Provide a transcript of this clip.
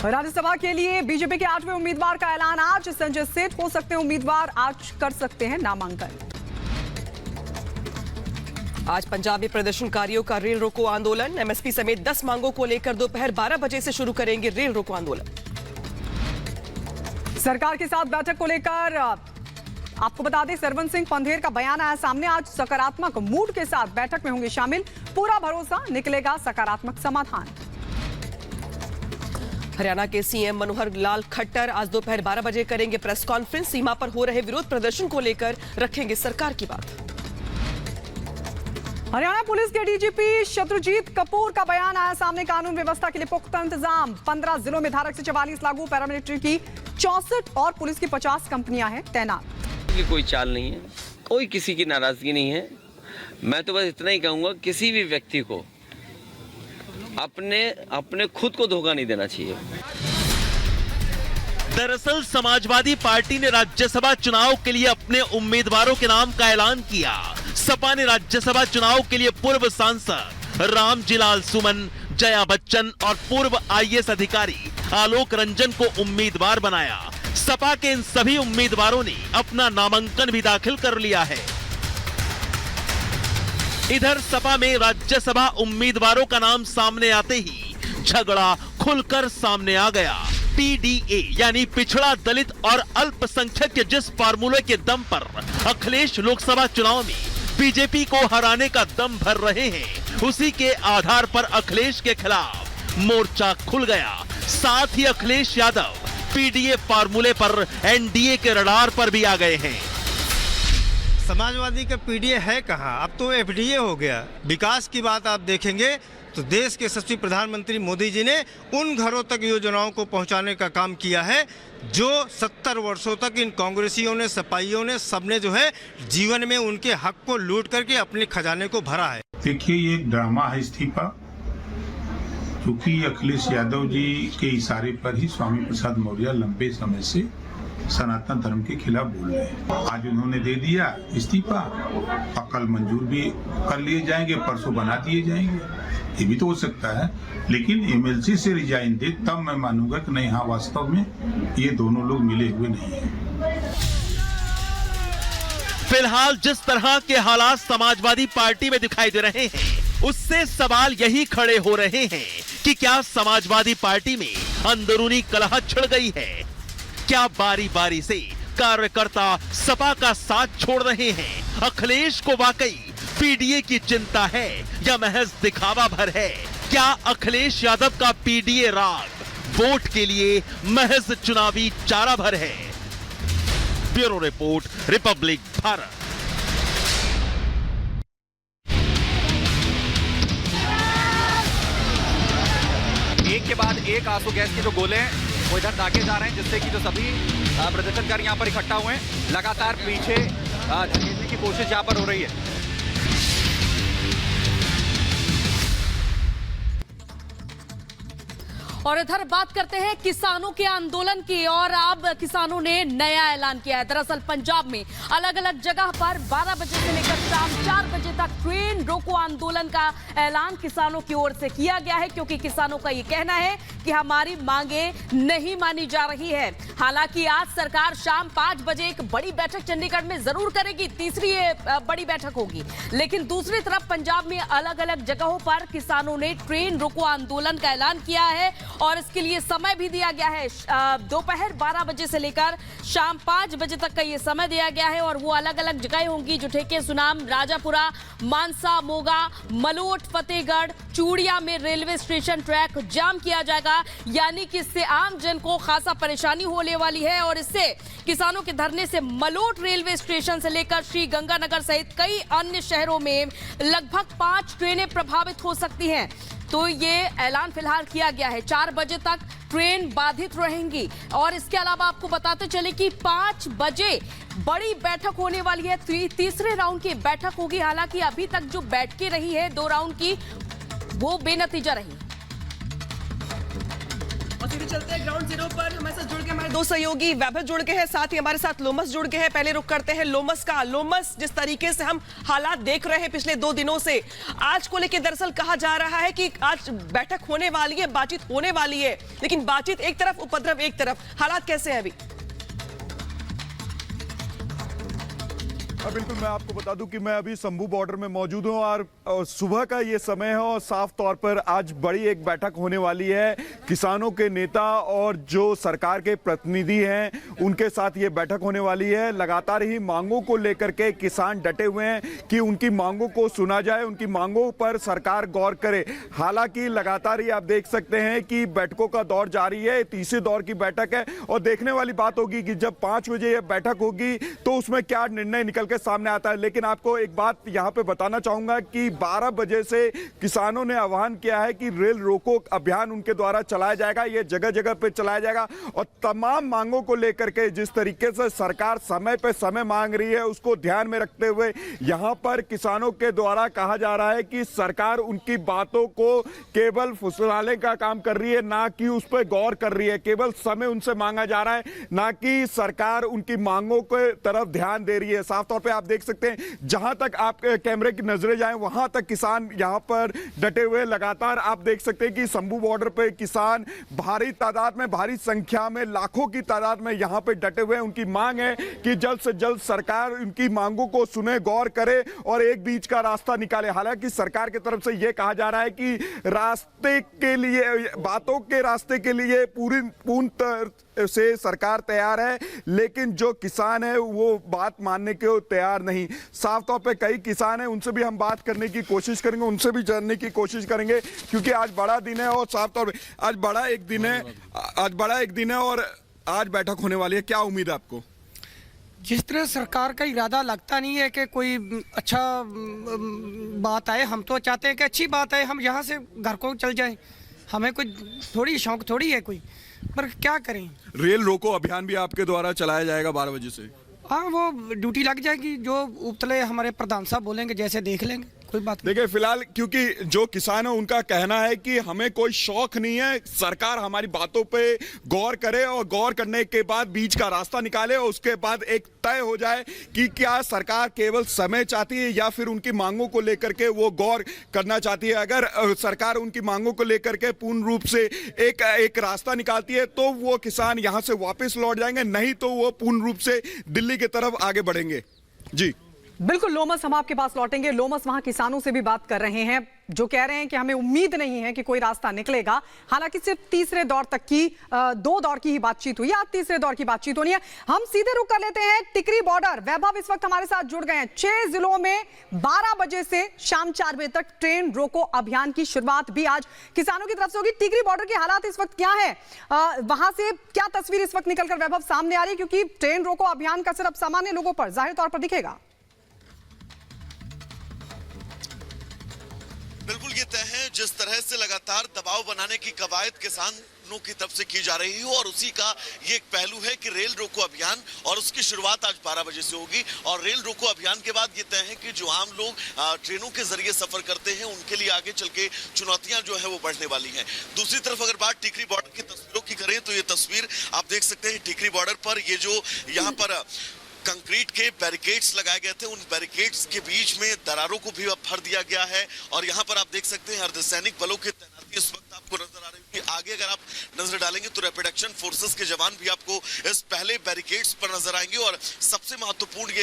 राज्यसभा के लिए बीजेपी के 8वें उम्मीदवार का ऐलान आज। संजय सेठ हो सकते हैं उम्मीदवार, आज कर सकते हैं नामांकन। आज पंजाब में प्रदर्शनकारियों का रेल रोको आंदोलन। एमएसपी समेत 10 मांगों को लेकर दोपहर 12 बजे से शुरू करेंगे रेल रोको आंदोलन। सरकार के साथ बैठक को लेकर आपको बता दें, सरवन सिंह पंधेर का बयान आया सामने। आज सकारात्मक मूड के साथ बैठक में होंगे शामिल, पूरा भरोसा निकलेगा सकारात्मक समाधान। हरियाणा के सीएम मनोहर लाल खट्टर आज दोपहर 12 बजे करेंगे प्रेस कॉन्फ्रेंस। सीमा पर हो रहे विरोध प्रदर्शन को लेकर रखेंगे सरकार की बात। हरियाणा पुलिस के डीजीपी शत्रुजीत कपूर का बयान आया सामने। कानून व्यवस्था के लिए पुख्ता इंतजाम। 15 जिलों में धारा 144 लागू। पैरामिलिट्री की 64 और पुलिस की 50 कंपनियां हैं तैनात। कोई चाल नहीं है, कोई किसी की नाराजगी नहीं है। मैं तो बस इतना ही कहूंगा, किसी भी व्यक्ति को अपने खुद को धोखा नहीं देना चाहिए। दरअसल समाजवादी पार्टी ने राज्यसभा चुनाव के लिए अपने उम्मीदवारों के नाम का ऐलान किया। सपा ने राज्यसभा चुनाव के लिए पूर्व सांसद रामजीलाल सुमन, जया बच्चन और पूर्व आईएएस अधिकारी आलोक रंजन को उम्मीदवार बनाया। सपा के इन सभी उम्मीदवारों ने अपना नामांकन भी दाखिल कर लिया है। इधर सपा में राज्यसभा उम्मीदवारों का नाम सामने आते ही झगड़ा खुलकर सामने आ गया। पीडीए यानी पिछड़ा, दलित और अल्पसंख्यक के जिस फार्मूले के दम पर अखिलेश लोकसभा चुनाव में बीजेपी को हराने का दम भर रहे हैं, उसी के आधार पर अखिलेश के खिलाफ मोर्चा खुल गया। साथ ही अखिलेश यादव पीडीए फार्मूले पर एनडीए के रडार पर भी आ गए हैं। समाजवादी का पीडीए है कहां, अब तो एफडीए हो गया। विकास की बात आप देखेंगे तो देश के यशस्वी प्रधानमंत्री मोदी जी ने उन घरों तक योजनाओं को पहुंचाने का काम किया है जो 70 वर्षों तक इन कांग्रेसियों ने, सपाइयों ने, सबने जो है जीवन में उनके हक को लूट करके अपने खजाने को भरा है। देखिए, ये एक ड्रामा है इस्तीफा, क्योंकि अखिलेश यादव जी के इशारे पर ही स्वामी प्रसाद मौर्य लंबे समय से सनातन धर्म के खिलाफ बोल रहे हैं। आज उन्होंने दे दिया इस्तीफा, कल मंजूर भी कर लिए जाएंगे, परसों बना दिए जाएंगे, ये भी तो हो सकता है। लेकिन एमएलसी से रिजाइन दे तब मैं मानूंगा कि नहीं, हाँ वास्तव में ये दोनों लोग मिले हुए नहीं हैं। फिलहाल जिस तरह के हालात समाजवादी पार्टी में दिखाई दे रहे हैं, उससे सवाल यही खड़े हो रहे हैं कि क्या समाजवादी पार्टी में अंदरूनी कलह छिड़ गई है? क्या बारी बारी से कार्यकर्ता सपा का साथ छोड़ रहे हैं? अखिलेश को वाकई पीडीए की चिंता है या महज दिखावा भर है? क्या अखिलेश यादव का पीडीए राग वोट के लिए महज चुनावी चारा भर है? Bureau report, Republic Bharat. एक के बाद एक आंसू गैस के जो गोले हैं वो इधर दागे जा रहे हैं, जिससे कि जो सभी प्रदर्शनकारी यहाँ पर इकट्ठा हुए हैं, लगातार पीछे धकेलने की कोशिश यहाँ पर हो रही है। और इधर बात करते हैं किसानों के आंदोलन की, और अब किसानों ने नया ऐलान किया है। दरअसल पंजाब में अलग अलग जगह पर 12 बजे से लेकर शाम 4 बजे तक ट्रेन रोको आंदोलन का ऐलान किसानों की ओर से किया गया है, क्योंकि किसानों का ये कहना है कि हमारी मांगे नहीं मानी जा रही है। हालांकि आज सरकार शाम 5 बजे एक बड़ी बैठक चंडीगढ़ में जरूर करेगी, तीसरी ये बड़ी बैठक होगी। लेकिन दूसरी तरफ पंजाब में अलग अलग जगहों पर किसानों ने ट्रेन रोको आंदोलन का ऐलान किया है और इसके लिए समय भी दिया गया है। दोपहर 12 बजे से लेकर शाम 5 बजे तक का ये समय दिया गया है, और वो अलग अलग जगह होंगी जो ठेके सुनाम, राजापुरा, मानसा, मोगा, मलोट, फतेहगढ़, चूड़िया में रेलवे स्टेशन ट्रैक जाम किया जाएगा। यानी कि इससे आम जन को खासा परेशानी होने वाली है, और इससे किसानों के धरने से मलोट रेलवे स्टेशन से लेकर श्री गंगानगर सहित कई अन्य शहरों में लगभग 5 ट्रेनें प्रभावित हो सकती हैं। तो ये ऐलान फिलहाल किया गया है। 4 बजे तक ट्रेन बाधित रहेंगी, और इसके अलावा आपको बताते चले कि 5 बजे बड़ी बैठक होने वाली है। तीसरे राउंड की बैठक होगी। हालांकि अभी तक जो बैठकें रही है 2 राउंड की, वो बेनतीजा रही। सीधे चलते हैं ग्राउंड जीरो पर। हमारे साथ जुड़ के हमारे दो सहयोगी वैभव जुड़ के हैं, साथ ही हमारे साथ लोमस जुड़ के हैं। पहले रुक करते हैं लोमस का। लोमस, जिस तरीके से हम हालात देख रहे हैं पिछले 2 दिनों से, आज को लेकर दरअसल कहा जा रहा है कि आज बैठक होने वाली है, बातचीत होने वाली है, लेकिन बातचीत एक तरफ, उपद्रव एक तरफ। हालात कैसे हैं अभी? बिल्कुल, मैं आपको बता दूं कि मैं अभी शंभू बॉर्डर में मौजूद हूं और सुबह का ये समय है और साफ तौर पर आज बड़ी एक बैठक होने वाली है। किसानों के नेता और जो सरकार के प्रतिनिधि हैं उनके साथ ये बैठक होने वाली है। लगातार ही मांगों को लेकर के किसान डटे हुए हैं कि उनकी मांगों को सुना जाए, उनकी मांगों पर सरकार गौर करे। हालांकि लगातार ही आप देख सकते हैं कि बैठकों का दौर जारी है, तीसरे दौर की बैठक है और देखने वाली बात होगी कि जब 5 बजे यह बैठक होगी तो उसमें क्या निर्णय निकल के सामने आता है। लेकिन आपको एक बात यहां पे बताना चाहूंगा कि 12 बजे से किसानों ने आह्वान किया है कि रेल रोको अभियान उनके द्वारा चलाया जाएगा, ये जगह जगह पे चलाया जाएगा और तमाम मांगों को लेकर के जिस तरीके से सरकार समय पे समय मांग रही है उसको ध्यान में रखते हुए यहां पर किसानों के द्वारा कहा जा रहा है कि सरकार उनकी बातों को केवल फुसलाने का काम कर रही है, ना कि उस पर गौर कर रही है। केवल समय उनसे मांगा जा रहा है, ना कि सरकार उनकी मांगों के तरफ ध्यान दे रही है। साफ तौर पे आप देख सकते हैं जहां तक आप कैमरे की नजरें जाएं वहां तक किसान यहां पर डटे हुए। लगातार आप देख सकते हैं कि शंभू बॉर्डर पे किसान भारी तादाद में, भारी संख्या में, लाखों की तादाद में यहां पे डटे हुए हैं। उनकी मांग है कि जल्द से जल्द सरकार उनकी मांगों को सुने, गौर करे और एक बीच का रास्ता निकाले। हालांकि सरकार की तरफ से यह कहा जा रहा है कि रास्ते के लिए, बातों के रास्ते के लिए पूर्ण से सरकार तैयार है, लेकिन जो किसान है वो बात मानने के तैयार नहीं। साफ तौर पे कई किसान हैं, उनसे भी हम बात करने की कोशिश करेंगे, उनसे भी जानने की कोशिश करेंगे क्योंकि आज बड़ा दिन है और साफ तौर पे आज बड़ा एक दिन है और आज बैठक होने वाली है। क्या उम्मीद है आपको? जिस तरह सरकार का इरादा लगता नहीं है कि कोई अच्छा बात आए। हम तो चाहते हैं कि अच्छी बात आए, हम यहाँ से घर को चल जाएं। हमें कोई थोड़ी शौक थोड़ी है कोई, पर क्या करें। रेल रोको अभियान भी आपके द्वारा चलाया जाएगा 12 बजे से? हाँ, वो ड्यूटी लग जाएगी, जो उपतले हमारे प्रधान साहब बोलेंगे जैसे देख लेंगे, कोई बात नहीं। देखिए, फिलहाल क्योंकि जो किसान है उनका कहना है कि हमें कोई शौक नहीं है, सरकार हमारी बातों पे गौर करे और गौर करने के बाद बीच का रास्ता निकाले और उसके बाद एक तय हो जाए कि क्या सरकार केवल समय चाहती है या फिर उनकी मांगों को लेकर के वो गौर करना चाहती है। अगर सरकार उनकी मांगों को लेकर के पूर्ण रूप से एक रास्ता निकालती है तो वो किसान यहाँ से वापस लौट जाएंगे, नहीं तो वो पूर्ण रूप से दिल्ली की तरफ आगे बढ़ेंगे। जी बिल्कुल लोमस, हम आपके पास लौटेंगे। लोमस वहां किसानों से भी बात कर रहे हैं जो कह रहे हैं कि हमें उम्मीद नहीं है कि कोई रास्ता निकलेगा। हालांकि सिर्फ तीसरे दौर तक की 2 दौर की ही बातचीत हुई, आज तीसरे दौर की बातचीत होनी है। हम सीधे रुक कर लेते हैं टिकरी बॉर्डर। वैभव इस वक्त हमारे साथ जुड़ गए हैं। 6 जिलों में 12 बजे से शाम 4 बजे तक ट्रेन रोको अभियान की शुरुआत भी आज किसानों की तरफ से होगी। टिकरी बॉर्डर के हालात इस वक्त क्या है, वहां से क्या तस्वीर इस वक्त निकलकर वैभव सामने आ रही है, क्योंकि ट्रेन रोको अभियान का सिर्फ सामान्य लोगों पर जाहिर तौर पर दिखेगा। बिल्कुल ये तय है, जिस तरह से लगातार दबाव बनाने की कवायद किसानों की तरफ से की जा रही है और उसी का ये एक पहलू है कि रेल रोको अभियान, और उसकी शुरुआत आज 12 बजे से होगी। और रेल रोको अभियान के बाद ये तय है कि जो आम लोग ट्रेनों के जरिए सफर करते हैं उनके लिए आगे चल के चुनौतियां जो है वो बढ़ने वाली हैं। दूसरी तरफ अगर बात टिकरी बॉर्डर की तस्वीरों की करें तो ये तस्वीर आप देख सकते हैं। टिकरी बॉर्डर पर ये जो यहाँ पर कंक्रीट के बैरिकेड्स लगाए गए थे, उन बैरिकेड्स के बीच में दरारों को भी अब भर दिया गया है और यहाँ पर आप देख सकते हैं अर्धसैनिक बलों की तैनाती इस वक्त आपको नजर आ रही है। आगे अगर आप नजर डालेंगे तो रैपिड एक्शन फोर्सेस के जवान भी आपको इस पहले बैरिकेड्स पर नजर आएंगे और सबसे महत्वपूर्ण ये